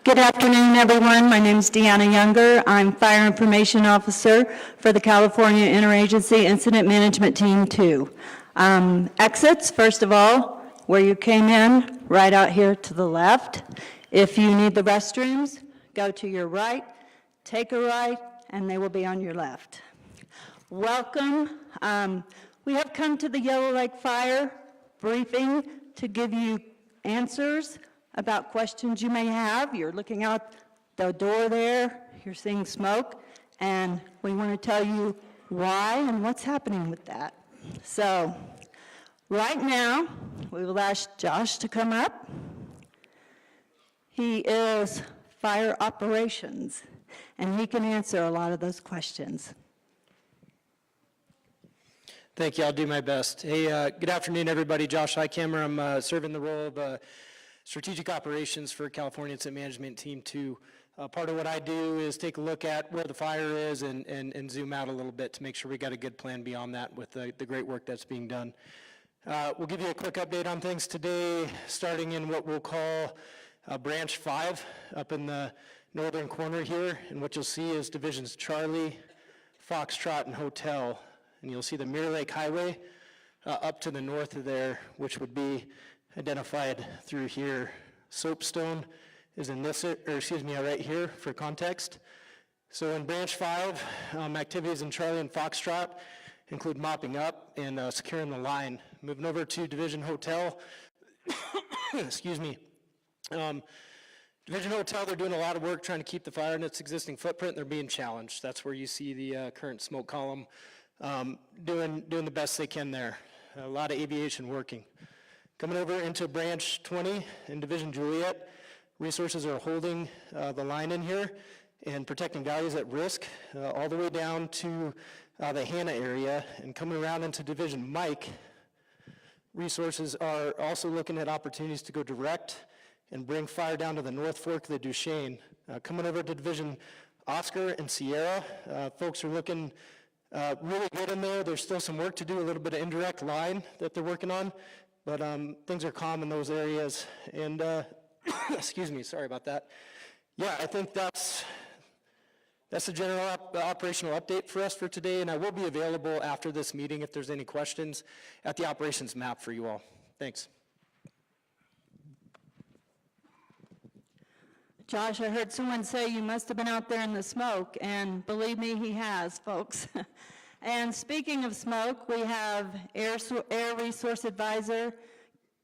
Good afternoon, everyone. My name is Deanna Younger. I'm Fire Information Officer for the California Interagency Incident Management Team 2. Exits, first of all, where you came in, right out here to the left. If you need the restrooms, go to your right, take a right, and they will be on your left. Welcome. We have come to the Yellow Lake Fire briefing to give you answers about questions you may have. You're looking out the door there, you're seeing smoke, and we want to tell you why and what's happening with that. So, right now, we will ask Josh to come up. He is fire operations, and he can answer a lot of those questions. Thank you, I'll do my best. Hey, good afternoon, everybody. Josh Highcammer. I'm serving the role of Strategic Operations for California Incident Management Team 2. Part of what I do is take a look at where the fire is and zoom out a little bit to make sure we got a good plan beyond that with the great work that's being done. We'll give you a quick update on things today, starting in what we'll call Branch 5 up in the northern corner here. And what you'll see is Divisions Charlie, Foxtrot, and Hotel. And you'll see the Mirror Lake Highway up to the north of there, which would be identified through here. Soapstone is in this, right here for context. So in Branch 5, activities in Charlie and Foxtrot include mopping up and securing the line. Moving over to Division Hotel, excuse me. Division Hotel, they're doing a lot of work trying to keep the fire in its existing footprint. They're being challenged. That's where you see the current smoke column doing the best they can there. A lot of aviation working. Coming over into Branch 20 in Division Juliet, resources are holding the line in here and protecting values at risk all the way down to the Hannah area. And coming around into Division Mike, resources are also looking at opportunities to go direct and bring fire down to the North Fork of the Duchesne. Coming over to Division Oscar and Sierra, folks are looking really good in there. There's still some work to do, a little bit of indirect line that they're working on, but things are calm in those areas. And excuse me, sorry about that. Yeah, I think that's a general operational update for us for today, and I will be available after this meeting if there's any questions at the operations map for you all. Thanks. Josh, I heard someone say you must have been out there in the smoke, and believe me, he has, folks. And speaking of smoke, we have Air Resource Advisor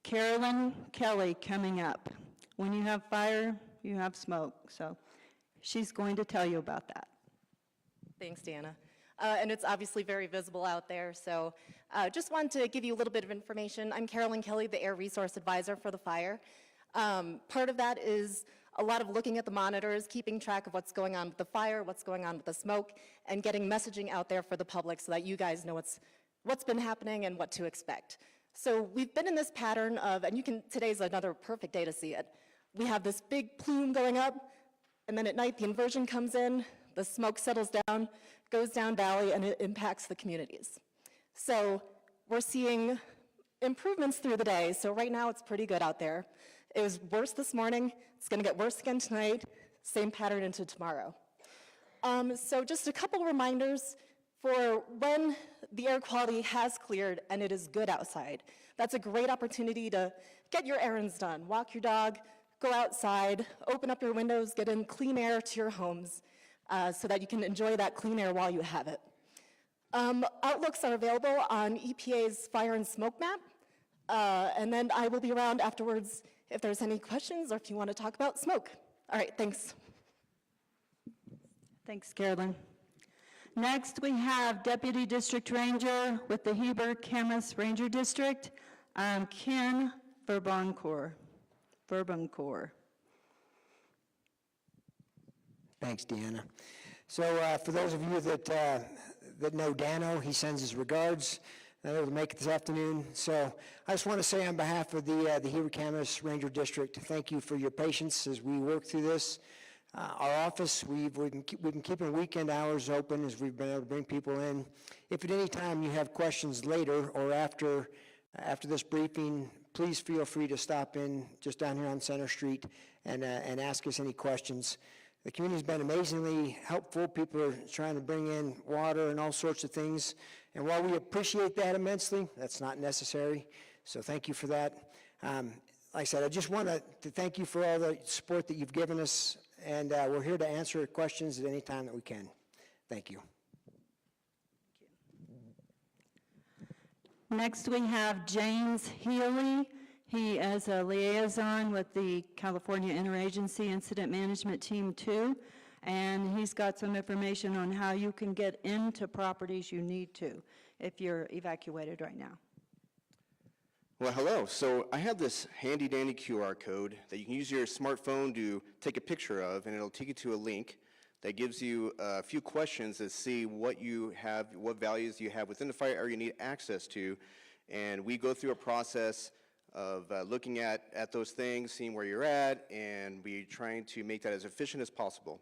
Carolyn Kelly coming up. When you have fire, you have smoke. So she's going to tell you about that. Thanks, Deanna. And it's obviously very visible out there, so just wanted to give you a little bit of information. I'm Carolyn Kelly, the Air Resource Advisor for the fire. Part of that is a lot of looking at the monitors, keeping track of what's going on with the fire, what's going on with the smoke, and getting messaging out there for the public so that you guys know what's been happening and what to expect. So we've been in this pattern of, and today's another perfect day to see it. We have this big plume going up, and then at night the inversion comes in, the smoke settles down, goes down valley, and it impacts the communities. So we're seeing improvements through the day, so right now it's pretty good out there. It was worse this morning, it's gonna get worse again tonight, same pattern into tomorrow. So just a couple reminders for when the air quality has cleared and it is good outside. That's a great opportunity to get your errands done, walk your dog, go outside, open up your windows, get in clean air to your homes so that you can enjoy that clean air while you have it. Outlooks are available on EPA's fire and smoke map, and then I will be around afterwards if there's any questions or if you want to talk about smoke. All right, thanks. Thanks, Carolyn. Next, we have Deputy District Ranger with the Heber-Camas Ranger District, Ken Verbancourt. Thanks, Deanna. So for those of you that know Dano, he sends his regards. Not able to make it this afternoon. So I just want to say on behalf of the Heber-Camas Ranger District, thank you for your patience as we work through this. Our office, we've been keeping weekend hours open as we've been able to bring people in. If at any time you have questions later or after this briefing, please feel free to stop in just down here on Center Street and ask us any questions. The community's been amazingly helpful. People are trying to bring in water and all sorts of things. And while we appreciate that immensely, that's not necessary. So thank you for that. Like I said, I just want to thank you for all the support that you've given us, and we're here to answer questions at any time that we can. Thank you. Next, we have James Healy. He is a liaison with the California Interagency Incident Management Team 2, and he's got some information on how you can get into properties you need to if you're evacuated right now. Well, hello. So I have this handy-dandy QR code that you can use your smartphone to take a picture of, and it'll take you to a link that gives you a few questions to see what you have, what values you have within the fire area you need access to. And we go through a process of looking at those things, seeing where you're at, and we're trying to make that as efficient as possible.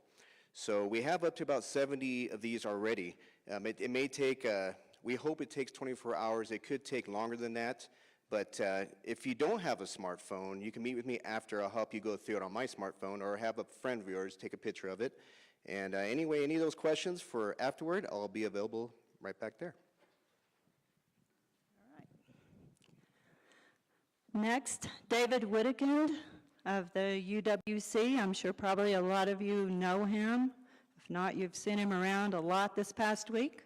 So we have up to about 70 of these already. It may take, we hope it takes 24 hours. It could take longer than that. But if you don't have a smartphone, you can meet with me after. I'll help you go through it on my smartphone, or have a friend of yours take a picture of it. And anyway, any of those questions for afterward, I'll be available right back there. Next, David Whittekind of the UWC. I'm sure probably a lot of you know him. If not, you've seen him around a lot this past week.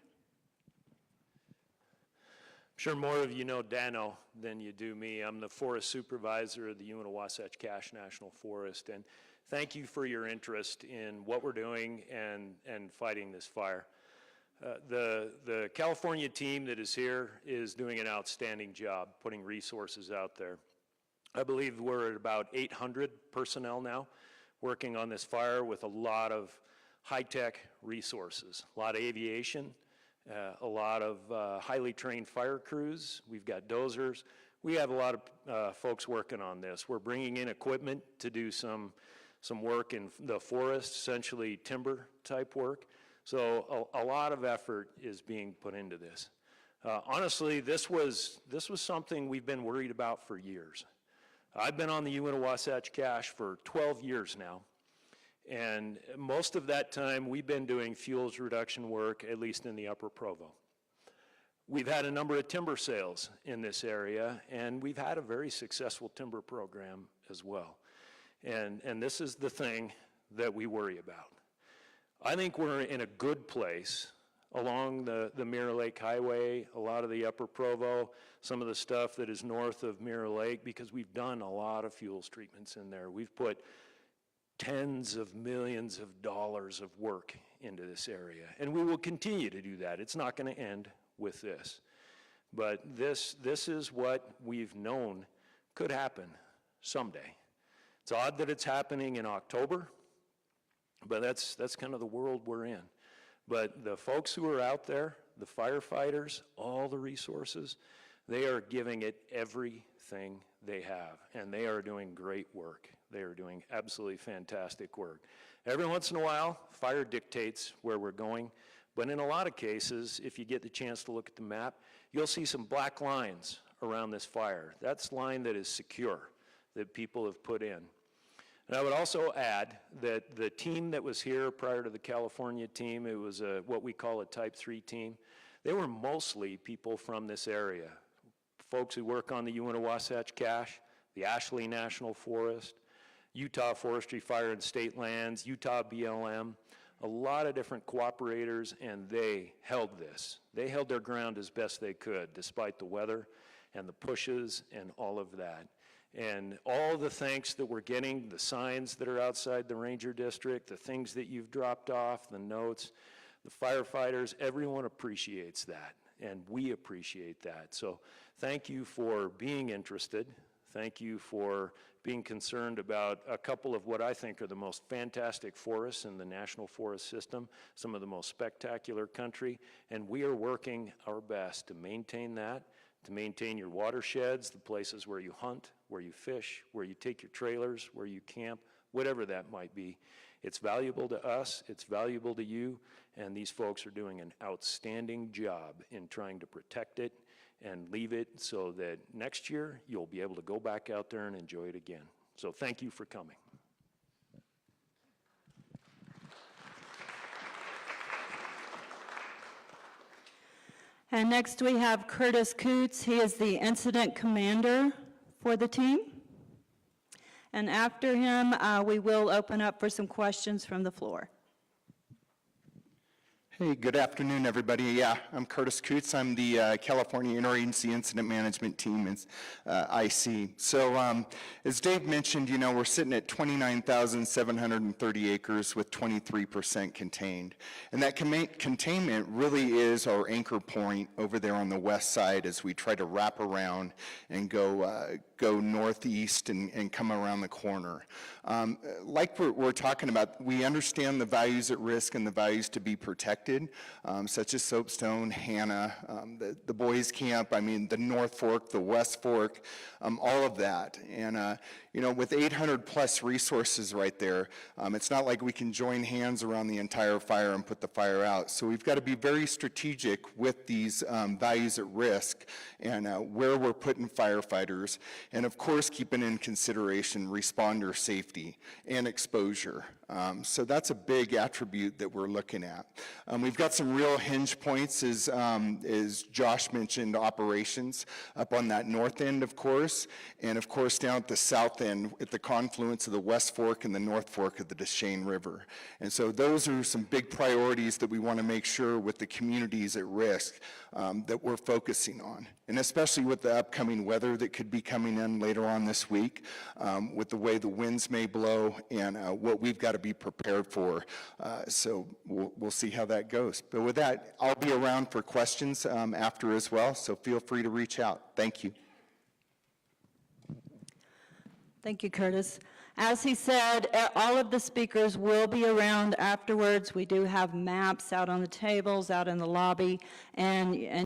I'm sure more of you know Dano than you do me. I'm the forest supervisor of the Uinta-Wasatch Cache National Forest, and thank you for your interest in what we're doing and fighting this fire. The California team that is here is doing an outstanding job putting resources out there. I believe we're at about 800 personnel now working on this fire with a lot of high-tech resources, a lot of aviation, a lot of highly trained fire crews. We've got dozers. We have a lot of folks working on this. We're bringing in equipment to do some work in the forest, essentially timber type work. So a lot of effort is being put into this. Honestly, this was something we've been worried about for years. I've been on the Uinta-Wasatch Cache for 12 years now. And most of that time, we've been doing fuels reduction work, at least in the Upper Provo. We've had a number of timber sales in this area, and we've had a very successful timber program as well. And this is the thing that we worry about. I think we're in a good place along the Mirror Lake Highway, a lot of the Upper Provo, some of the stuff that is north of Mirror Lake, because we've done a lot of fuels treatments in there. We've put tens of millions of dollars of work into this area, and we will continue to do that. It's not going to end with this. But this is what we've known could happen someday. It's odd that it's happening in October, but that's kind of the world we're in. But the folks who are out there, the firefighters, all the resources, they are giving it everything they have, and they are doing great work. They are doing absolutely fantastic work. Every once in a while, fire dictates where we're going, but in a lot of cases, if you get the chance to look at the map, you'll see some black lines around this fire. That's line that is secure, that people have put in. And I would also add that the team that was here prior to the California team, it was what we call a Type 3 team. They were mostly people from this area, folks who work on the Uinta-Wasatch Cache, the Ashley National Forest, Utah Forestry, Fire and State Lands, Utah BLM, a lot of different cooperators, and they held this. They held their ground as best they could, despite the weather and the pushes and all of that. And all the thanks that we're getting, the signs that are outside the Ranger District, the things that you've dropped off, the notes, the firefighters, everyone appreciates that, and we appreciate that. So thank you for being interested. Thank you for being concerned about a couple of what I think are the most fantastic forests in the National Forest System, some of the most spectacular country, and we are working our best to maintain that, to maintain your watersheds, the places where you hunt, where you fish, where you take your trailers, where you camp, whatever that might be. It's valuable to us, it's valuable to you, and these folks are doing an outstanding job in trying to protect it and leave it so that next year you'll be able to go back out there and enjoy it again. So thank you for coming. And next we have Curtis Coots. He is the incident commander for the team. And after him, we will open up for some questions from the floor. Hey, good afternoon, everybody. Yeah, I'm Curtis Coots. I'm the California Interagency Incident Management Team, IC. So as Dave mentioned, you know, we're sitting at 29,730 acres with 23% contained. And that containment really is our anchor point over there on the west side as we try to wrap around and go northeast and come around the corner. Like we're talking about, we understand the values at risk and the values to be protected, such as Soapstone, Hannah, the Boys Camp, I mean, the North Fork, the West Fork, all of that. And, you know, with 800 plus resources right there, it's not like we can join hands around the entire fire and put the fire out. So we've got to be very strategic with these values at risk and where we're putting firefighters. And of course, keeping in consideration responder safety and exposure. So that's a big attribute that we're looking at. We've got some real hinge points, as Josh mentioned, operations up on that north end, of course, and of course down at the south end at the confluence of the West Fork and the North Fork of the Deschênes River. And so those are some big priorities that we want to make sure with the communities at risk that we're focusing on. And especially with the upcoming weather that could be coming in later on this week, with the way the winds may blow and what we've got to be prepared for. So we'll see how that goes. But with that, I'll be around for questions after as well, so feel free to reach out. Thank you. Thank you, Curtis. As he said, all of the speakers will be around afterwards. We do have maps out on the tables, out in the lobby, and